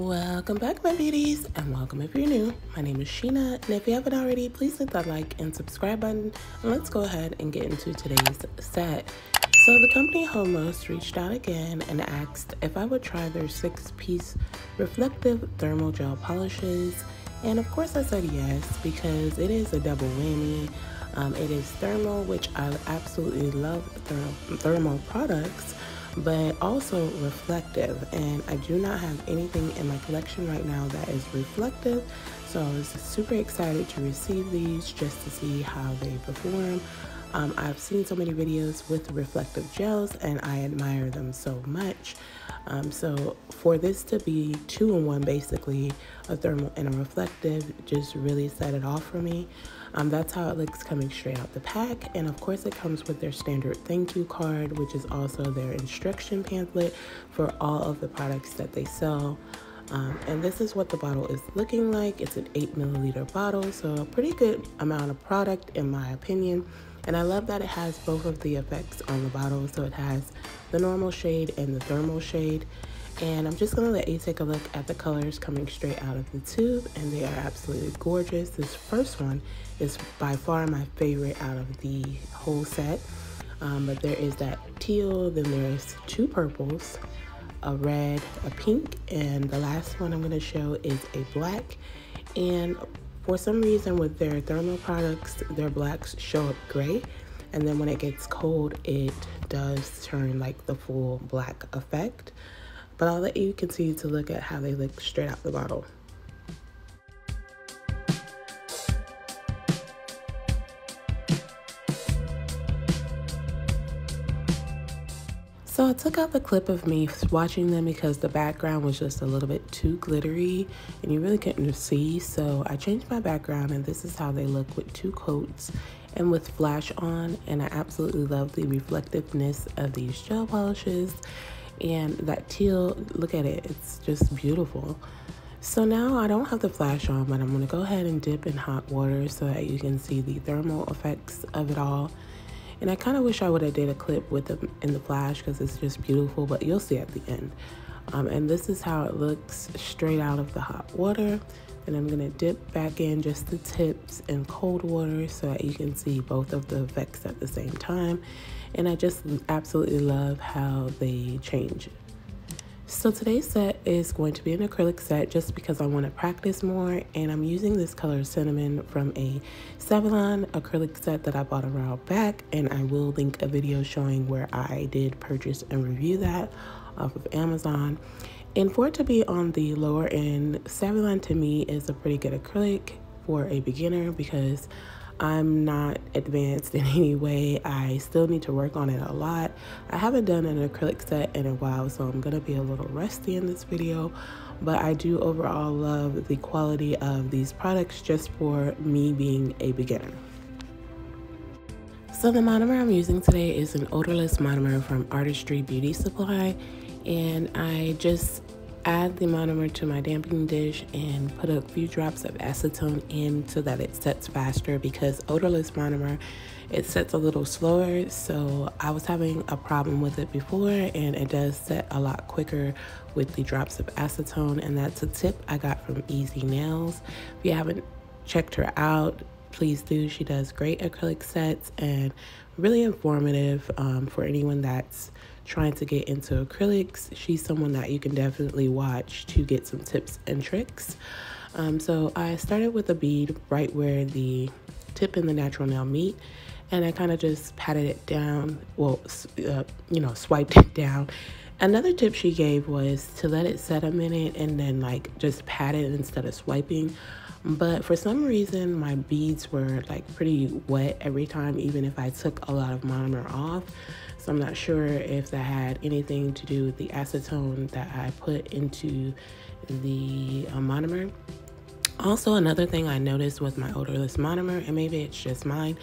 Welcome back, my beauties, and welcome if you're new. My name is Sheena, and if you haven't already, please hit that like and subscribe button, and let's go ahead and get into today's set. So the company Homost reached out again and asked if I would try their 6-piece reflective thermal gel polishes, and of course I said yes because it is a double whammy. It is thermal, which I absolutely love thermal products, but also reflective, and I do not have anything in my collection right now that is reflective, so I was super excited to receive these just to see how they perform. I've seen so many videos with reflective gels and I admire them so much. So for this to be 2-in-1, basically a thermal and a reflective, just really set it off for me. That's how it looks coming straight out the pack, and of course it comes with their standard thank you card, which is also their instruction pamphlet for all of the products that they sell. And this is what the bottle is looking like. It's an 8-milliliter bottle, so a pretty good amount of product in my opinion. And I love that it has both of the effects on the bottle, so it has the normal shade and the thermal shade. And I'm just going to let you take a look at the colors coming straight out of the tube, and they are absolutely gorgeous. This first one is by far my favorite out of the whole set. But there is that teal, then there's 2 purples, a red, a pink, and the last one I'm going to show is a black. And for some reason with their thermal products, their blacks show up gray, and then when it gets cold it does turn like the full black effect. But I'll let you continue to look at how they look straight out the bottle. So I took out the clip of me watching them because the background was just a little bit too glittery and you really couldn't see. So I changed my background, and this is how they look with 2 coats and with flash on. And I absolutely love the reflectiveness of these gel polishes. And that teal, look at it, it's just beautiful. So now I don't have the flash on, but I'm going to go ahead and dip in hot water so that you can see the thermal effects of it all. And I kind of wish I would have did a clip with them in the flash because it's just beautiful, but you'll see at the end. And this is how it looks straight out of the hot water. And I'm going to dip back in just the tips in cold water so that you can see both of the effects at the same time. And I just absolutely love how they change. So today's set is going to be an acrylic set just because I want to practice more, and I'm using this color Cinnamon from a Savlon acrylic set that I bought a while back, and I will link a video showing where I did purchase and review that off of Amazon. And for it to be on the lower end, Savlon to me is a pretty good acrylic for a beginner because I'm not advanced in any way. I still need to work on it a lot. I haven't done an acrylic set in a while, so I'm gonna be a little rusty in this video, but I do overall love the quality of these products just for me being a beginner. So the monomer I'm using today is an odorless monomer from Artistry Beauty Supply, and I just add the monomer to my damping dish and put a few drops of acetone in so that it sets faster, because odorless monomer, it sets a little slower. So I was having a problem with it before, and it does set a lot quicker with the drops of acetone, and that's a tip I got from IUZnova. If you haven't checked her out, please do. She does great acrylic sets and really informative for anyone that's trying to get into acrylics. She's someone that you can definitely watch to get some tips and tricks. So I started with a bead right where the tip and the natural nail meet, and I kind of just patted it down, well, swiped it down. Another tip she gave was to let it set a minute and then like just pat it instead of swiping. But for some reason my beads were like pretty wet every time, even if I took a lot of monomer off. So I'm not sure if that had anything to do with the acetone that I put into the monomer. Also, another thing I noticed with my odorless monomer, and maybe it's just mine,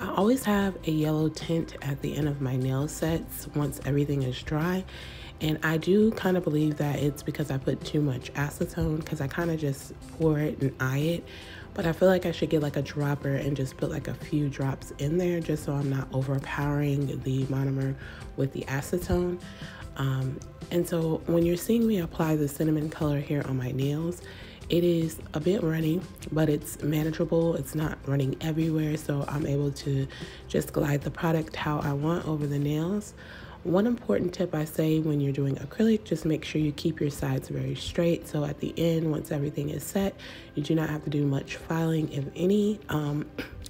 I always have a yellow tint at the end of my nail sets once everything is dry. And I do kind of believe that it's because I put too much acetone, because I kind of just pour it and eye it. But I feel like I should get like a dropper and just put like a few drops in there just so I'm not overpowering the monomer with the acetone. And so when you're seeing me apply the cinnamon color here on my nails, it is a bit runny, but it's manageable. It's not running everywhere, so I'm able to just glide the product how I want over the nails. One important tip I say when you're doing acrylic, just make sure you keep your sides very straight. So at the end, once everything is set, you do not have to do much filing, if any.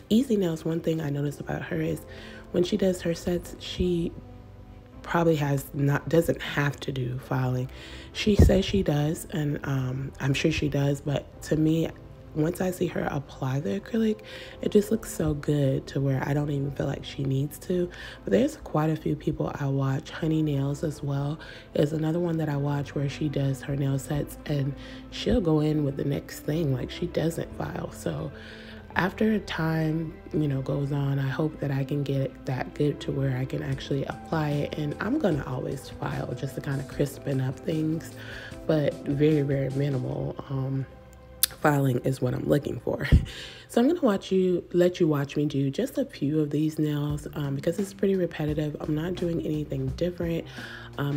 IUZnails, one thing I noticed about her is when she does her sets, she probably doesn't have to do filing. She says she does, and I'm sure she does, but to me, once I see her apply the acrylic, it just looks so good to where I don't even feel like she needs to. But there's quite a few people I watch. Honey Nails as well is another one that I watch, where she does her nail sets and she'll go in with the next thing, like she doesn't file. So after time, goes on, I hope that I can get it that good to where I can actually apply it. And I'm gonna always file just to kind of crispen up things, but very, very minimal. Filing is what I'm looking for. So I'm gonna let you watch me do just a few of these nails because it's pretty repetitive. I'm not doing anything different.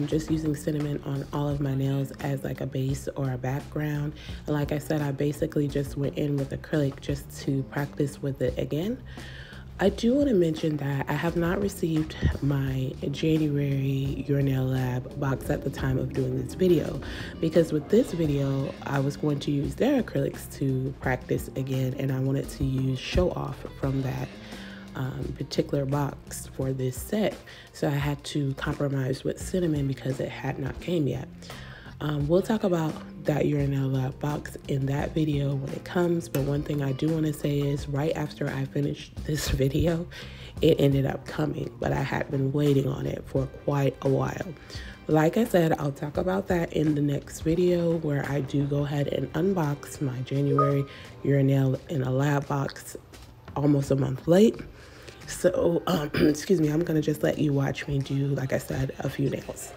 Just using cinnamon on all of my nails as like a base or a background. And like I said, I basically just went in with acrylic just to practice with it again. I do want to mention that I have not received my January Your Nail Lab box at the time of doing this video, because with this video I was going to use their acrylics to practice again, and I wanted to show off from that particular box for this set. So I had to compromise with cinnamon because it had not came yet. We'll talk about that Your Nail Lab box in that video when it comes, but one thing I do want to say is right after I finished this video, it ended up coming, but I had been waiting on it for quite a while. Like I said, I'll talk about that in the next video, where I do go ahead and unbox my January Your Nail in a Lab box almost a month late. So, excuse me, I'm gonna just let you watch me do, like I said, a few nails.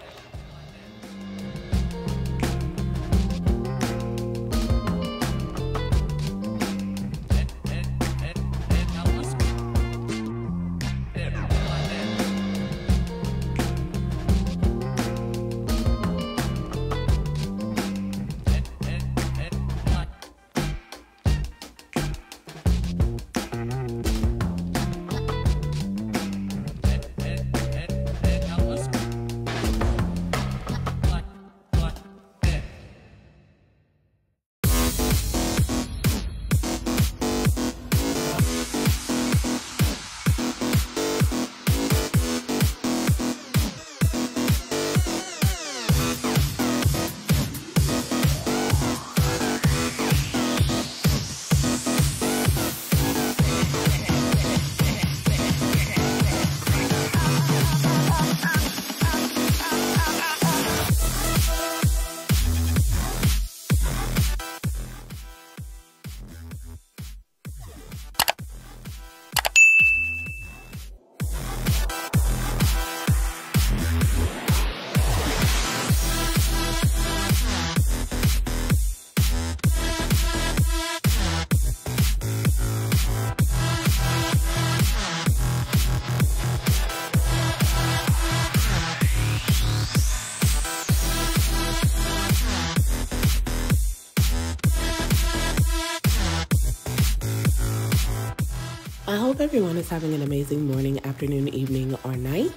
I hope everyone is having an amazing morning, afternoon, evening, or night.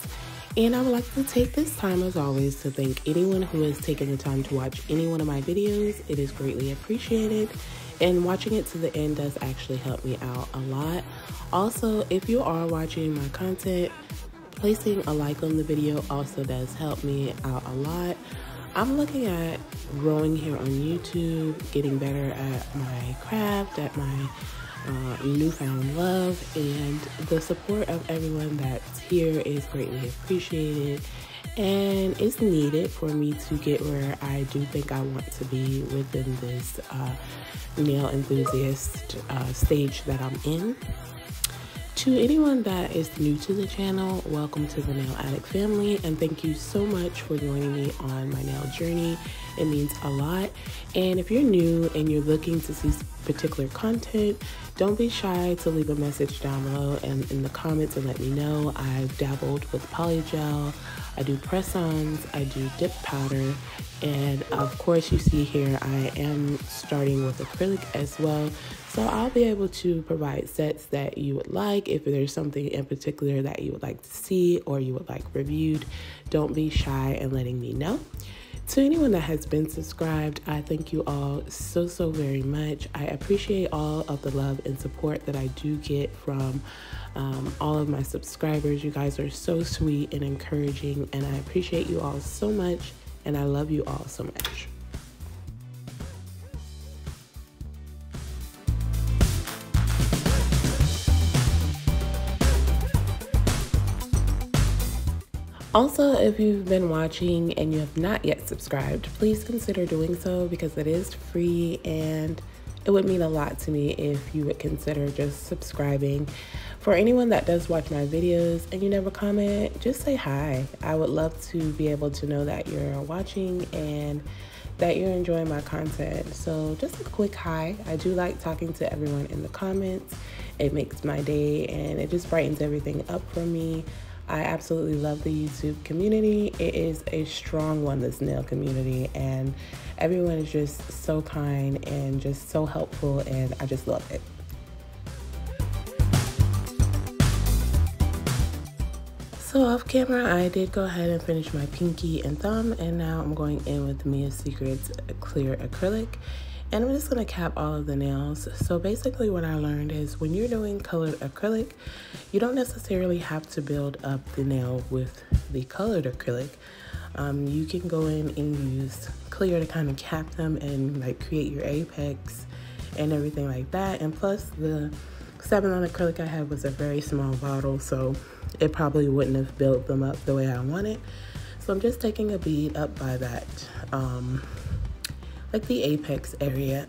And I would like to take this time, as always, to thank anyone who has taken the time to watch any one of my videos. It is greatly appreciated. And watching it to the end does actually help me out a lot. Also, if you are watching my content, placing a like on the video also does help me out a lot. I'm looking at growing here on YouTube, getting better at my craft, at my newfound love, and the support of everyone that's here is greatly appreciated, and it's needed for me to get where I do think I want to be within this nail enthusiast stage that I'm in. To anyone that is new to the channel, welcome to the Nail Addict family, and thank you so much for joining me on my nail journey. It means a lot. And if you're new and you're looking to see particular content, don't be shy to leave a message down below and in the comments and let me know. I've dabbled with polygel, I do press-ons, I do dip powder, and of course you see here I am starting with acrylic as well. So I'll be able to provide sets that you would like. If there's something in particular that you would like to see or you would like reviewed, don't be shy in letting me know. To anyone that has been subscribed, I thank you all so very much. I appreciate all of the love and support that I do get from all of my subscribers. You guys are so sweet and encouraging, and I appreciate you all so much, and I love you all so much. Also, if you've been watching and you have not yet subscribed, please consider doing so because it is free, and it would mean a lot to me if you would consider just subscribing. For anyone that does watch my videos and you never comment, just say hi. I would love to be able to know that you're watching and that you're enjoying my content. So just a quick hi. I do like talking to everyone in the comments. It makes my day and it just brightens everything up for me. I absolutely love the YouTube community. It is a strong one, this nail community, and everyone is just so kind and just so helpful, and I just love it. So off camera, I did go ahead and finish my pinky and thumb, and now I'm going in with Mia's Secrets clear acrylic. And I'm just going to cap all of the nails. So basically what I learned is when you're doing colored acrylic, you don't necessarily have to build up the nail with the colored acrylic. You can go in and use clear to kind of cap them and like create your apex and everything like that. And plus the 7-on acrylic I had was a very small bottle, so it probably wouldn't have built them up the way I wanted. So I'm just taking a bead up by that like the apex area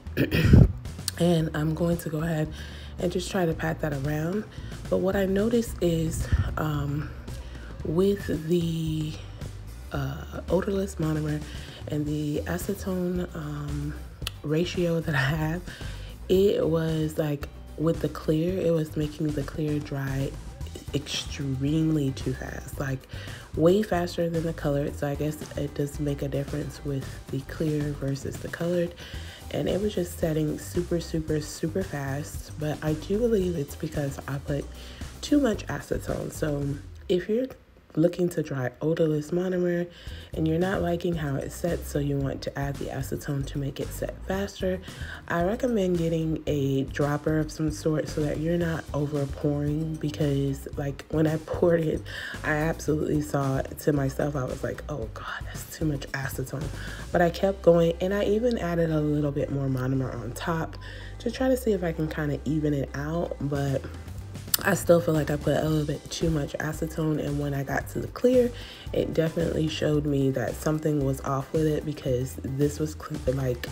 and I'm going to go ahead and just try to pat that around. But what I noticed is with the odorless monomer and the acetone ratio that I have, it was like with the clear, it was making the clear dry extremely too fast, like way faster than the colored. So I guess it does make a difference with the clear versus the colored, and it was just setting super fast. But I do believe it's because I put too much acetone. So if you're looking to dry odorless monomer and you're not liking how it sets, so you want to add the acetone to make it set faster, I recommend getting a dropper of some sort so that you're not over pouring, because like when I poured it, I absolutely saw it to myself. I was like, oh god, that's too much acetone. But I kept going, and I even added a little bit more monomer on top to try to see if I can kind of even it out. But I still feel like I put a little bit too much acetone, and when I got to the clear, it definitely showed me that something was off with it, because this was like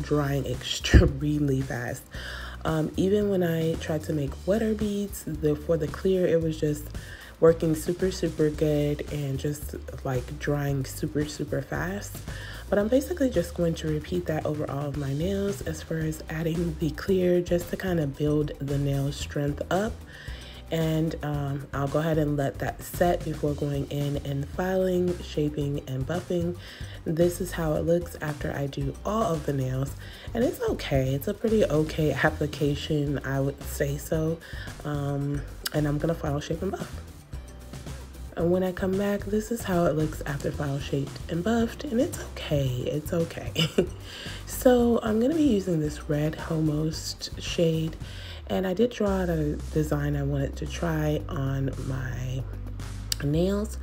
drying extremely fast. Even when I tried to make wetter beads for the clear, it was just working super good and just like drying super fast. But I'm basically just going to repeat that over all of my nails as far as adding the clear, just to kind of build the nail strength up. And I'll go ahead and let that set before going in and filing, shaping, and buffing. This is how it looks after I do all of the nails, and it's okay. It's a pretty okay application, I would say so. And I'm gonna file, shape, and buff. And when I come back, this is how it looks after file, shaped, and buffed, and it's okay. It's okay. So I'm gonna be using this red Homost shade, and I did draw out a design I wanted to try on my nails.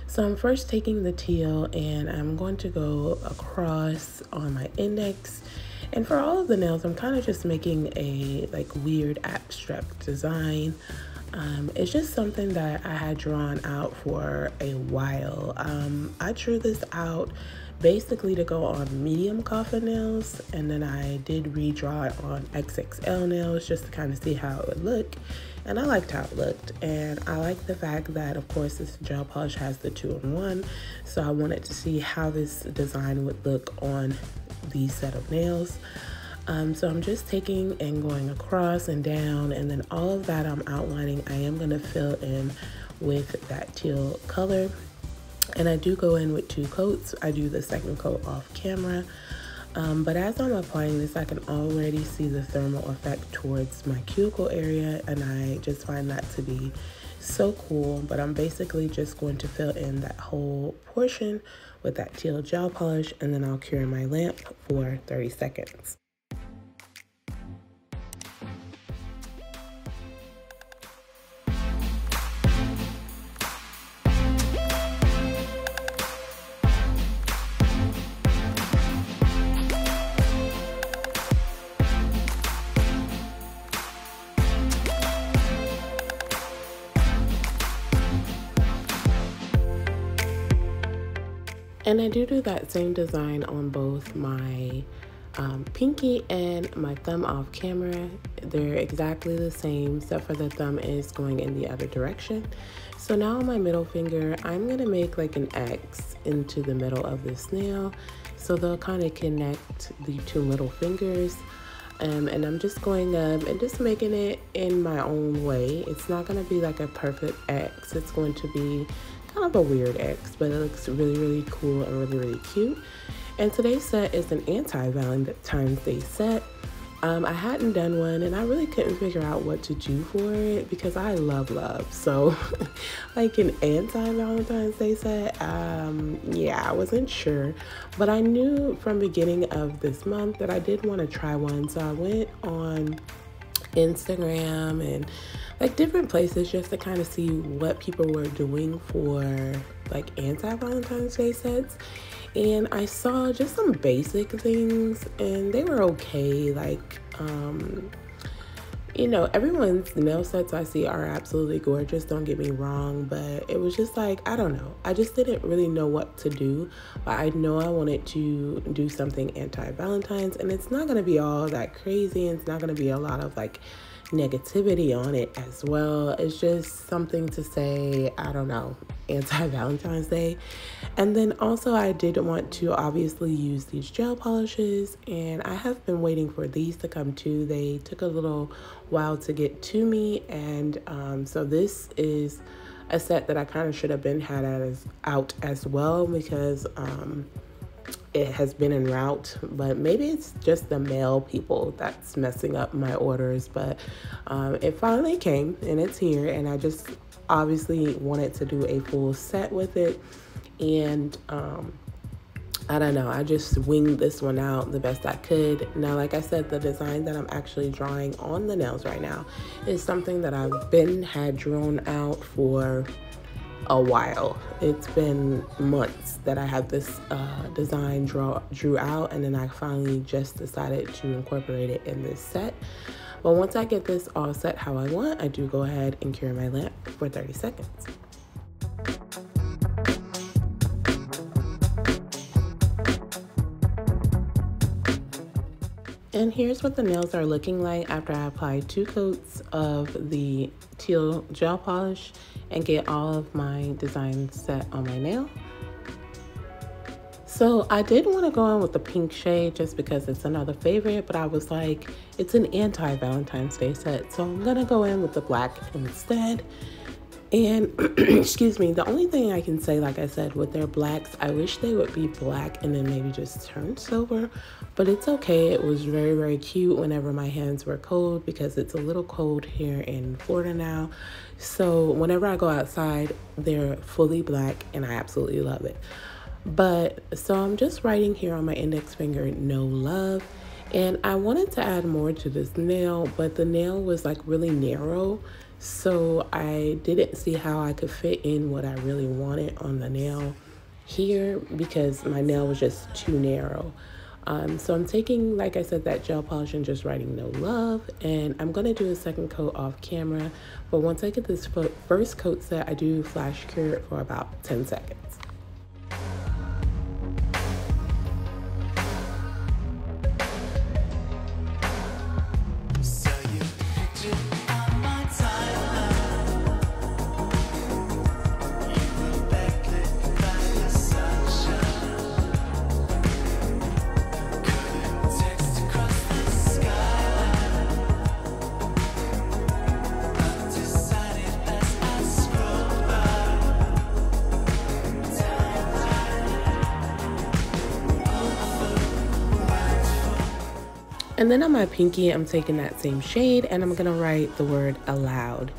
So I'm first taking the teal and I'm going to go across on my index. And for all of the nails, I'm kind of just making a like weird abstract design. It's just something that I had drawn out for a while. I drew this out basically to go on medium coffin nails, and then I did redraw it on XXL nails just to kind of see how it would look. And I liked how it looked, and I like the fact that of course this gel polish has the 2-in-1, so I wanted to see how this design would look on these set of nails. So I'm just taking and going across and down, and then all of that I'm outlining, I am going to fill in with that teal color. And I do go in with 2 coats. I do the second coat off camera. But as I'm applying this, I can already see the thermal effect towards my cuticle area, and I just find that to be so cool. But I'm basically just going to fill in that whole portion with that teal gel polish, and then I'll cure my lamp for 30 seconds. And I do that same design on both my pinky and my thumb off camera. They're exactly the same, except for the thumb is going in the other direction. So now on my middle finger, I'm gonna make like an X into the middle of this nail. So they'll kind of connect the 2 middle fingers. And I'm just going up and just making it in my own way. It's not gonna be like a perfect X. It's going to be kind of a weird X, but it looks really, really cool and really, really cute. And today's set is an anti-Valentine's Day set. I hadn't done one, and I really couldn't figure out what to do for it because I love love. So like an anti-Valentine's Day set, yeah, I wasn't sure, but I knew from beginning of this month that I did want to try one. So I went on Instagram and like different places just to kind of see what people were doing for like anti-Valentine's Day sets. And I saw just some basic things and they were okay. Like, you know, everyone's nail sets I see are absolutely gorgeous, don't get me wrong, but it was just like, I don't know. I just didn't really know what to do, but I know I wanted to do something anti-Valentine's, and it's not going to be all that crazy, and it's not going to be a lot of like negativity on it as well. It's just something to say, I don't know, anti-Valentine's Day. And then also I did want to obviously use these gel polishes, and I have been waiting for these to come too. They took a little while to get to me, and so this is a set that I kind of should have been out as well, because it has been en route, but maybe it's just the mail people that's messing up my orders. But it finally came and it's here, and I just obviously wanted to do a full set with it. And I don't know, I just winged this one out the best I could. Now, like I said, the design that I'm actually drawing on the nails right now is something that I've had drawn out for a while. It's been months that I have this design drew out, and then I finally just decided to incorporate it in this set. But once I get this all set how I want, I do go ahead and cure my lamp for 30 seconds. And here's what the nails are looking like after I apply 2 coats of the teal gel polish and get all of my design set on my nail. So I did want to go in with the pink shade just because it's another favorite, but I was like, it's an anti-Valentine's Day set, so I'm gonna go in with the black instead. And excuse me, the only thing I can say, like I said, with their blacks, I wish they would be black and then maybe just turn silver, but it's okay. It was very, very cute whenever my hands were cold, because it's a little cold here in Florida now. So whenever I go outside, they're fully black and I absolutely love it. But so I'm just writing here on my index finger, no love. And I wanted to add more to this nail, but the nail was like really narrow. So I didn't see how I could fit in what I really wanted on the nail here, because my nail was just too narrow. So I'm taking, like I said, that gel polish and just writing no love, and I'm gonna do a second coat off camera. But once I get this first coat set, I do flash cure it for about 10 seconds. And then on my pinky, I'm taking that same shade and I'm gonna write the word allowed.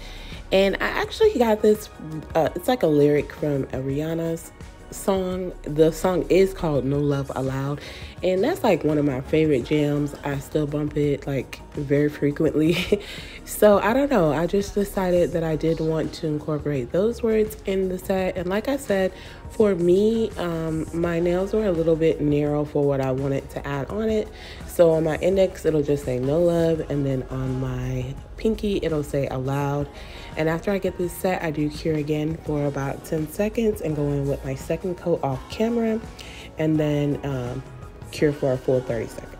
And I actually got this, it's like a lyric from a Rihanna's song. The song is called No Love Allowed, and that's like one of my favorite jams. I still bump it like very frequently. So I don't know, I just decided that I did want to incorporate those words in the set. And like I said, for me, my nails were a little bit narrow for what I wanted to add on it. So on my index it'll just say no love, and then on my pinky it'll say allowed. And after I get this set, I do cure again for about 10 seconds and go in with my second coat off camera, and then cure for a full 30 seconds.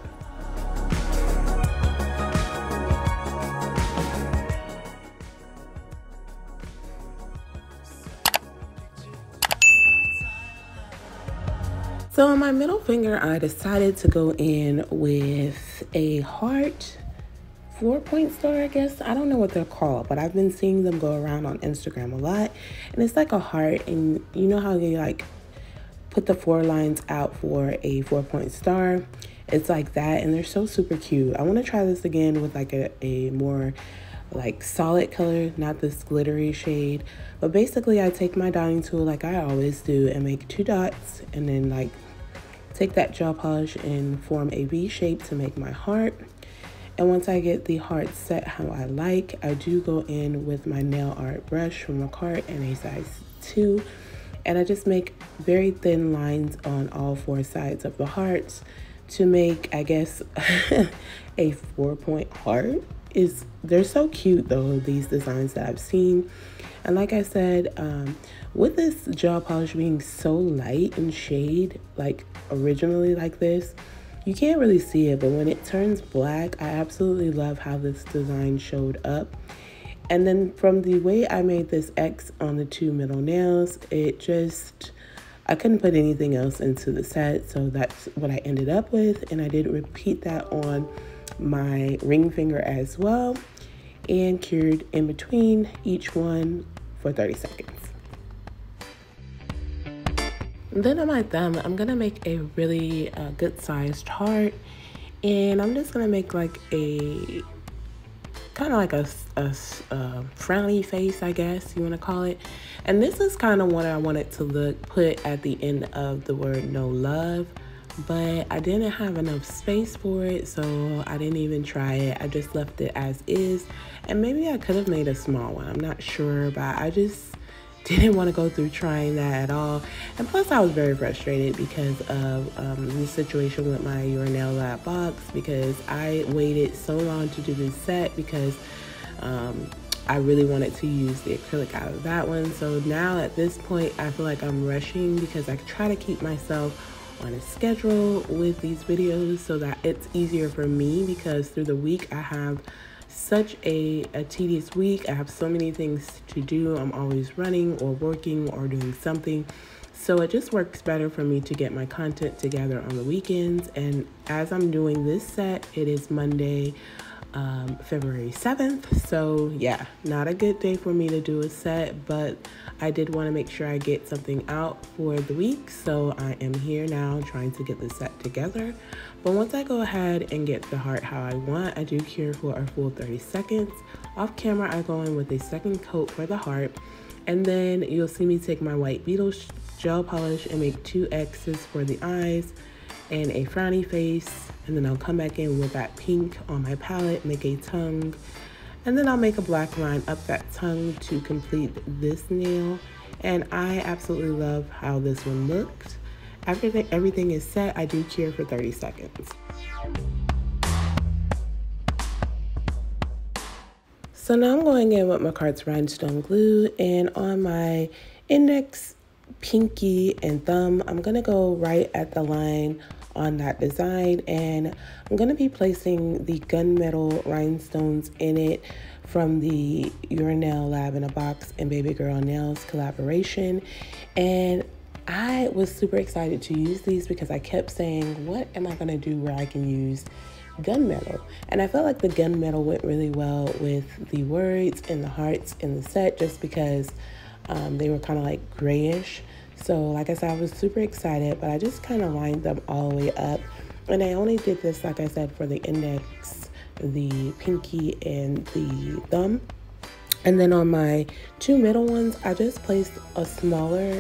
So on my middle finger, I decided to go in with a heart 4-point star, I guess. I don't know what they're called, but I've been seeing them go around on Instagram a lot. And it's like a heart, and you know how they like put the 4 lines out for a 4-point star? It's like that, and they're so super cute. I want to try this again with like a more like solid color, not this glittery shade. But basically I take my dotting tool like I always do and make 2 dots, and then like take that gel polish and form a V shape to make my heart. And once I get the heart set how I like, I do go in with my nail art brush from a cart and a size 2. And I just make very thin lines on all 4 sides of the hearts to make, I guess, a 4-point heart. They're so cute though, these designs that I've seen. And like I said, with this gel polish being so light in shade, like originally like this, you can't really see it, but when it turns black, I absolutely love how this design showed up. And then from the way I made this X on the 2 middle nails, I couldn't put anything else into the set, so that's what I ended up with. And I did repeat that on my ring finger as well, and cured in between each one for 30 seconds. And then on my thumb, I'm gonna make a really good sized heart, and I'm just gonna make like a kind of like a frowny face, I guess you want to call it. And this is kind of what I wanted to put at the end of the word no love, but I didn't have enough space for it, so I didn't even try it. I just left it as is, and maybe I could have made a small one, I'm not sure, but I just didn't want to go through trying that at all. And plus I was very frustrated because of the situation with my Urinal Lab box, because I waited so long to do this set because I really wanted to use the acrylic out of that one. So now at this point I feel like I'm rushing because I try to keep myself on a schedule with these videos so that it's easier for me, because through the week I have such a tedious week. I have so many things to do. I'm always running or working or doing something. So it just works better for me to get my content together on the weekends. And as I'm doing this set, it is Monday, February 7th. So yeah, not a good day for me to do a set, but I did want to make sure I get something out for the week. So I am here now trying to get the set together. But once I go ahead and get the heart how I want, I do cure for a full 30 seconds. Off camera, I go in with a second coat for the heart. And then you'll see me take my white beetle gel polish and make 2 X's for the eyes and a frowny face. And then I'll come back in with that pink on my palette, make a tongue. And then I'll make a black line up that tongue to complete this nail. And I absolutely love how this one looked. After everything is set, I do cure for 30 seconds. So now I'm going in with my cart's Rhinestone Glue, and on my index, pinky, and thumb, I'm gonna go right at the line on that design, and I'm gonna be placing the gunmetal rhinestones in it from the Urinal Lab in a Box and Baby Girl Nails collaboration. And I was super excited to use these because I kept saying, what am I gonna do where I can use gunmetal? And I felt like the gunmetal went really well with the words and the hearts in the set, just because they were kind of like grayish. So like I said, I was super excited, but I just kind of lined them all the way up And I only did this, like I said, for the index, the pinky, and the thumb. And then on my two middle ones, I just placed a smaller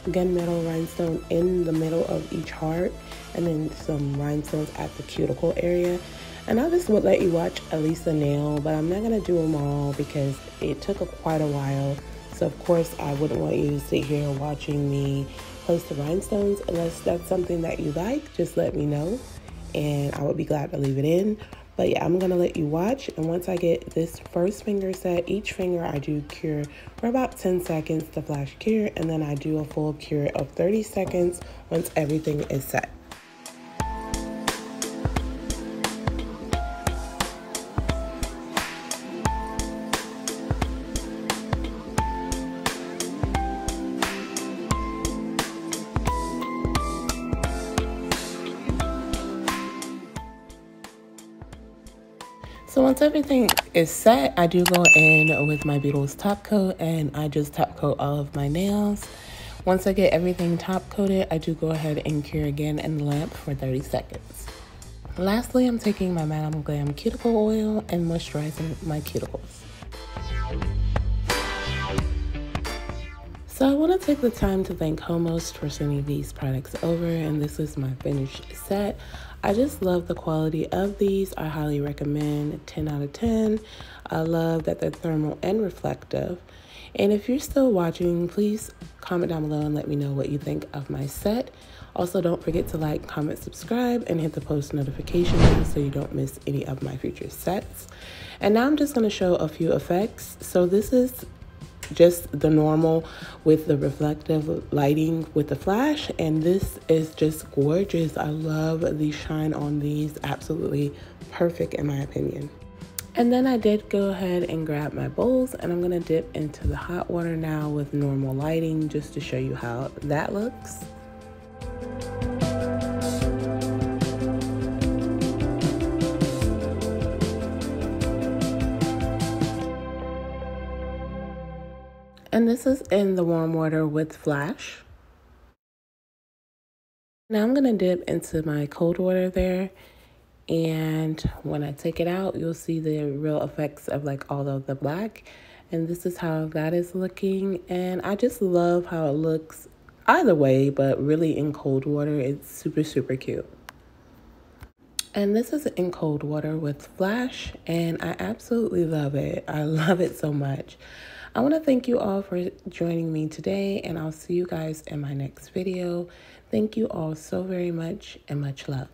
gunmetal rhinestone in the middle of each heart, and then some rhinestones at the cuticle area. And I just would let you watch at least a nail, but I'm not going to do them all because it took quite a while. So of course I wouldn't want you to sit here watching me place the rhinestones. Unless that's something that you like, just let me know and I would be glad to leave it in. But yeah, I'm going to let you watch. And once I get this first finger set, each finger I do cure for about 10 seconds to flash cure. And then I do a full cure of 30 seconds once everything is set. So once everything is set, I do go in with my Beetles top coat and I just top coat all of my nails. Once I get everything top coated, I do go ahead and cure again in the lamp for 30 seconds. Lastly, I'm taking my Madam Glam cuticle oil and moisturizing my cuticles. So I want to take the time to thank Homost for sending these products over, and this is my finished set. I just love the quality of these. I highly recommend, 10 out of 10. I love that they're thermal and reflective. And if you're still watching, please comment down below and let me know what you think of my set. Also, don't forget to like, comment, subscribe, and hit the post notification bell so you don't miss any of my future sets. And now I'm just going to show a few effects. So this is just the normal with the reflective lighting with the flash, and this is just gorgeous. I love the shine on these, absolutely perfect in my opinion. And then I did go ahead and grab my bowls, and I'm gonna dip into the hot water now with normal lighting just to show you how that looks. And this is in the warm water with flash. Now I'm gonna dip into my cold water there. And when I take it out, you'll see the real effects of like all of the black. And this is how that is looking. And I just love how it looks either way, but really in cold water, it's super, super cute. And this is in cold water with flash, and I absolutely love it. I love it so much. I want to thank you all for joining me today, and I'll see you guys in my next video. Thank you all so very much, and much love.